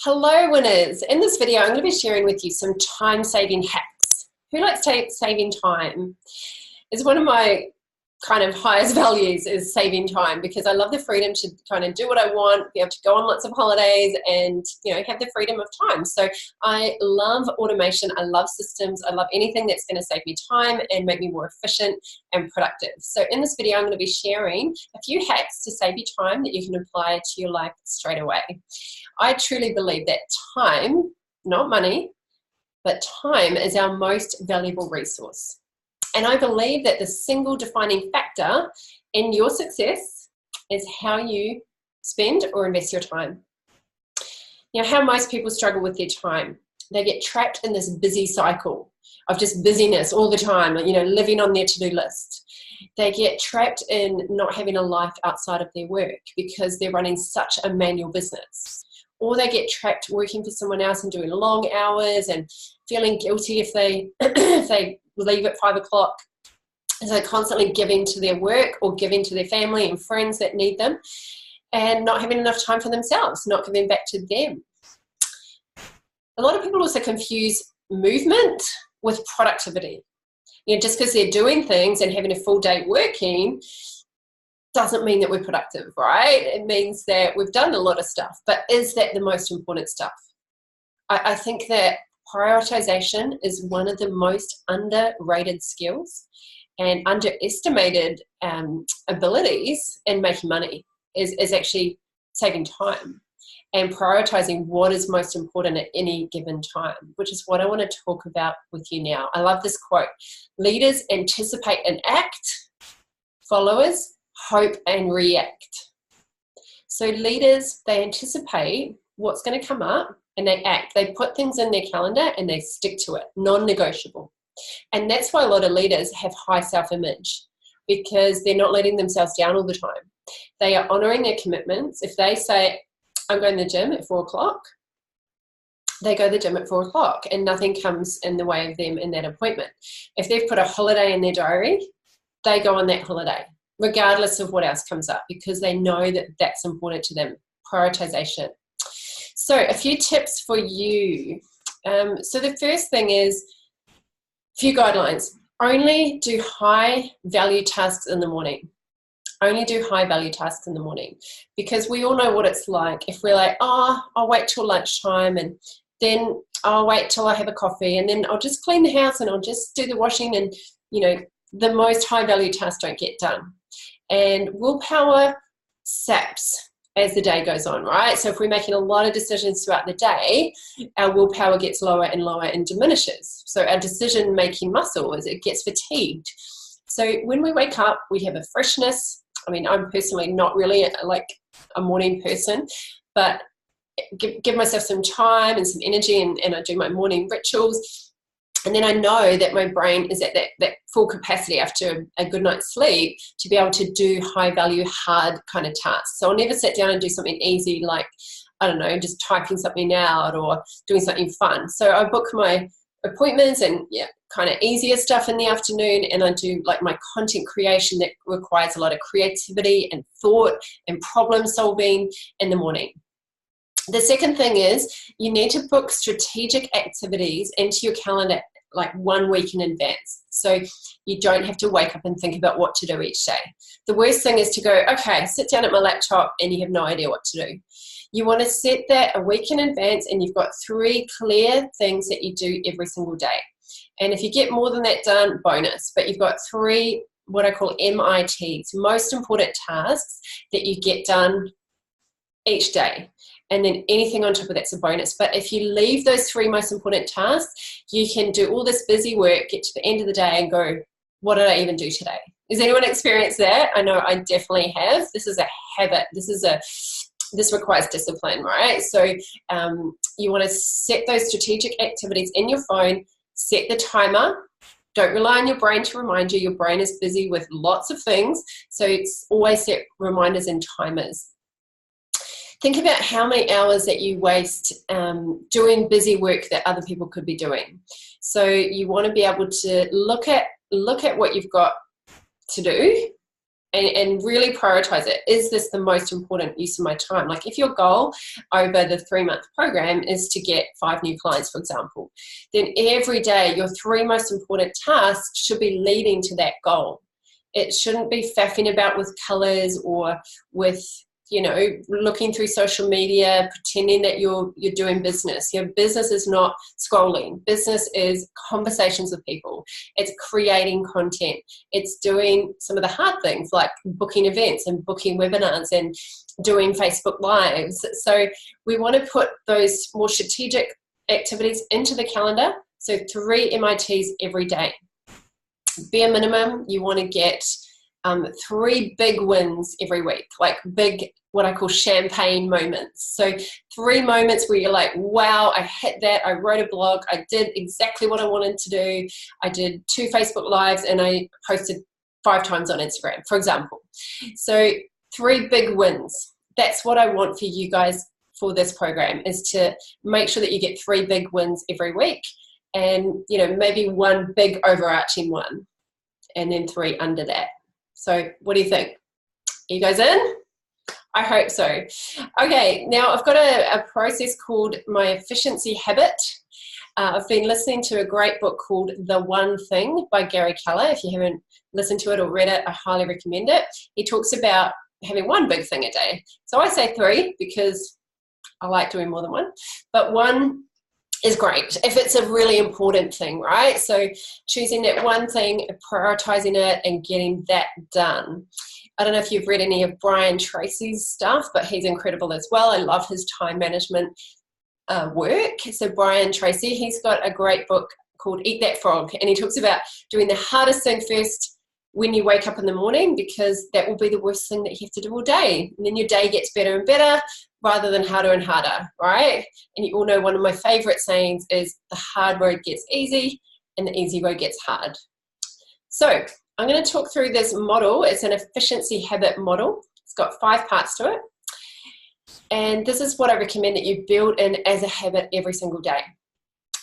Hello winners! In this video I'm going to be sharing with you some time saving hacks. Who likes saving time? It's one of my kind of highest values is saving time, because I love the freedom to kind of do what I want, be able to go on lots of holidays and have the freedom of time. So I love automation, I love systems, I love anything that's going to save me time and make me more efficient and productive. So in this video I'm going to be sharing a few hacks to save you time that you can apply to your life straight away. I truly believe that time, not money, but time is our most valuable resource. And I believe that the single defining factor in your success is how you spend or invest your time. How most people struggle with their time. They get trapped in this busy cycle of just busyness all the time, living on their to-do list. They get trapped in not having a life outside of their work because they're running such a manual business. Or they get trapped working for someone else and doing long hours and feeling guilty if they if they leave at 5 o'clock. So they're constantly giving to their work or giving to their family and friends that need them, and not having enough time for themselves, not giving back to them. A lot of people also confuse movement with productivity. Just because they're doing things and having a full day working doesn't mean that we're productive, right? It means that we've done a lot of stuff, but is that the most important stuff? I think that prioritization is one of the most underrated skills and underestimated abilities in making money is actually saving time and prioritizing what is most important at any given time, which is what I want to talk about with you now. I love this quote: leaders anticipate and act, followers hope and react. So leaders, they anticipate what's going to come up and they act. They put things in their calendar and they stick to it, non-negotiable. And that's why a lot of leaders have high self-image, because they're not letting themselves down all the time. They are honoring their commitments. If they say, I'm going to the gym at 4 o'clock, they go to the gym at 4 o'clock and nothing comes in the way of them in that appointment. If they've put a holiday in their diary, they go on that holiday, regardless of what else comes up, because they know that that's important to them. Prioritization. So a few tips for you. So the first thing is a few guidelines. Only do high value tasks in the morning. Only do high value tasks in the morning, because we all know what it's like. If we're like, I'll wait till lunchtime and then I'll wait till I have a coffee and then I'll just clean the house and I'll just do the washing, and the most high value tasks don't get done. And willpower saps as the day goes on, right? So if we're making a lot of decisions throughout the day, our willpower gets lower and lower and diminishes. So our decision-making muscle, it gets fatigued. So when we wake up, we have a freshness. I'm personally not really a morning person, but give myself some time and some energy, and I do my morning rituals. And then I know that my brain is at that full capacity after a good night's sleep to be able to do high value, hard kind of tasks. So I'll never sit down and do something easy like, just typing something out or doing something fun. So I book my appointments and kind of easier stuff in the afternoon, and I do my content creation that requires a lot of creativity and thought and problem solving in the morning. The second thing is you need to book strategic activities into your calendar 1 week in advance, so you don't have to wake up and think about what to do each day. The worst thing is to go, okay, sit down at my laptop and you have no idea what to do. You want to set that a week in advance, and you've got 3 clear things that you do every single day. And if you get more than that done, bonus. But you've got 3 what I call MITs, most important tasks that you get done each day. And then anything on top of that's a bonus. But if you leave those 3 most important tasks, you can do all this busy work, get to the end of the day and go, what did I even do today? Has anyone experienced that? I know I definitely have. This is a habit. This requires discipline, right? So you want to set those strategic activities in your phone, set the timer. Don't rely on your brain to remind you. Your brain is busy with lots of things. So it's always set reminders and timers. Think about how many hours that you waste doing busy work that other people could be doing. So you want to be able to look at what you've got to do and really prioritize it. Is this the most important use of my time? Like if your goal over the 3-month program is to get 5 new clients, for example, then every day your 3 most important tasks should be leading to that goal. It shouldn't be faffing about with colors or with, you know, looking through social media, pretending that you're doing business. Your business is not scrolling. Business is conversations with people. It's creating content. It's doing some of the hard things like booking events and booking webinars and doing Facebook Lives. So we want to put those more strategic activities into the calendar. So 3 MITs every day. Bare minimum, you want to get 3 big wins every week, like big, what I call champagne moments. So 3 moments where you're like, wow, I hit that. I wrote a blog. I did exactly what I wanted to do. I did 2 Facebook Lives and I posted 5 times on Instagram, for example. So 3 big wins. That's what I want for you guys for this program, is to make sure that you get 3 big wins every week. And, you know, maybe 1 big overarching one and then 3 under that. So what do you think? Are you guys in? I hope so. Okay, now I've got a process called my efficiency habit. I've been listening to a great book called The One Thing by Gary Keller. If you haven't listened to it or read it, I highly recommend it. He talks about having 1 big thing a day. So I say 3 because I like doing more than 1, but 1 is great if it's a really important thing, right? So choosing that 1 thing, prioritizing it and getting that done. I don't know if you've read any of Brian Tracy's stuff, but he's incredible as well. I love his time management work. So Brian Tracy, he's got a great book called Eat That Frog, and he talks about doing the hardest thing first when you wake up in the morning, because that will be the worst thing that you have to do all day. And then your day gets better and better rather than harder and harder, right? And you all know one of my favorite sayings is the hard road gets easy and the easy road gets hard. So I'm going to talk through this model. It's an efficiency habit model. It's got 5 parts to it. And this is what I recommend that you build in as a habit every single day.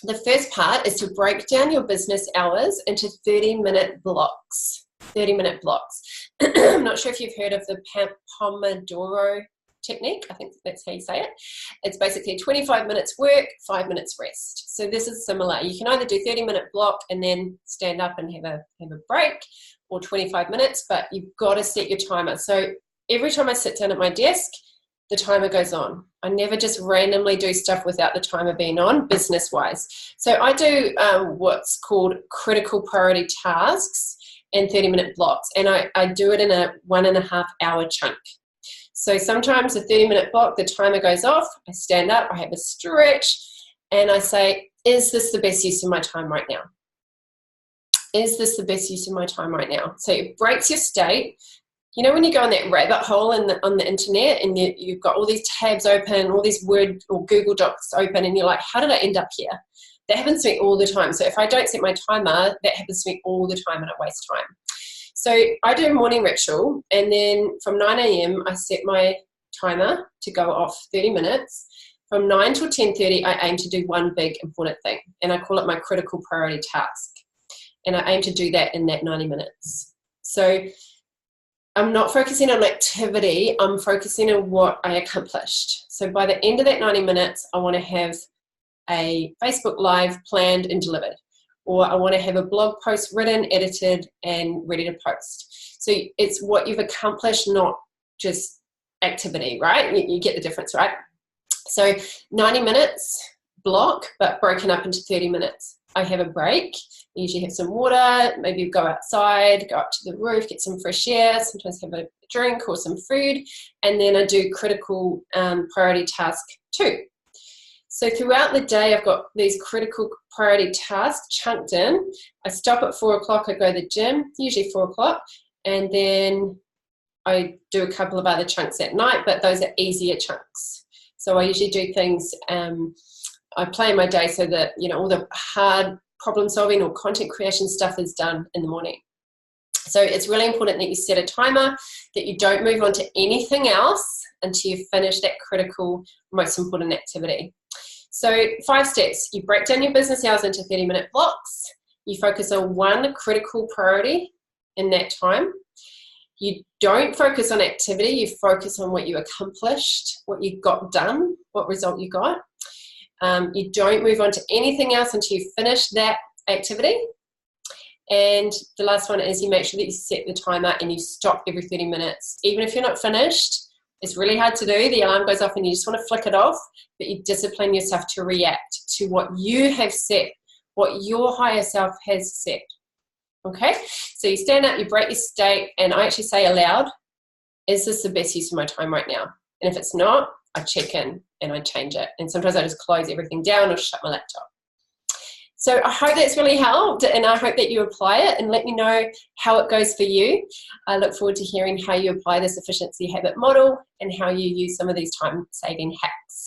The first part is to break down your business hours into 30-minute blocks. 30-minute blocks. I'm not sure if you've heard of the Pomodoro technique. I think that's how you say it. It's basically 25 minutes work, 5 minutes rest. So this is similar. You can either do 30-minute block and then stand up and have a break, or 25 minutes, but you've got to set your timer. So every time I sit down at my desk, the timer goes on. I never just randomly do stuff without the timer being on, business-wise. So I do what's called critical priority tasks in 30-minute blocks, and I do it in a 1.5 hour chunk. So sometimes a 30-minute block, the timer goes off, I stand up, I have a stretch, and I say, is this the best use of my time right now? Is this the best use of my time right now? So it breaks your state. You know when you go on that rabbit hole on the internet and you've got all these tabs open, all these Word or Google Docs open, and you're like, how did I end up here? That happens to me all the time. So if I don't set my timer, that happens to me all the time and I waste time. So I do a morning ritual, and then from 9 a.m. I set my timer to go off 30 minutes. From 9 till 10:30, I aim to do 1 big important thing, and I call it my critical priority task. And I aim to do that in that 90 minutes. So I'm not focusing on activity, I'm focusing on what I accomplished. So by the end of that 90 minutes, I want to have a Facebook Live planned and delivered, or I want to have a blog post written, edited, and ready to post. So it's what you've accomplished, not just activity, right? You get the difference, right? So 90 minutes block, but broken up into 30 minutes. I have a break. I usually have some water, maybe go outside, go up to the roof, get some fresh air, sometimes have a drink or some food, and then I do critical priority task 2. So throughout the day, I've got these critical priority tasks chunked in. I stop at 4 o'clock, I go to the gym, usually 4 o'clock, and then I do a couple of other chunks at night, but those are easier chunks. So I usually do things, I plan my day so that, you know, all the hard problem solving or content creation stuff is done in the morning. So it's really important that you set a timer, that you don't move on to anything else until you finish that critical, most important activity. So 5 steps. You break down your business hours into 30-minute blocks. You focus on 1 critical priority in that time. You don't focus on activity, you focus on what you accomplished, what you got done, what result you got. You don't move on to anything else until you finish that activity. And the last one is you make sure that you set the timer and you stop every 30 minutes. Even if you're not finished, it's really hard to do. The alarm goes off and you just want to flick it off, but you discipline yourself to react to what you have set, what your higher self has set. Okay? So you stand up, you break your state, and I actually say aloud, is this the best use of my time right now? And if it's not, I check in and I change it. And sometimes I just close everything down or shut my laptop. So I hope that's really helped, and I hope that you apply it, and let me know how it goes for you. I look forward to hearing how you apply this efficiency habit model and how you use some of these time-saving hacks.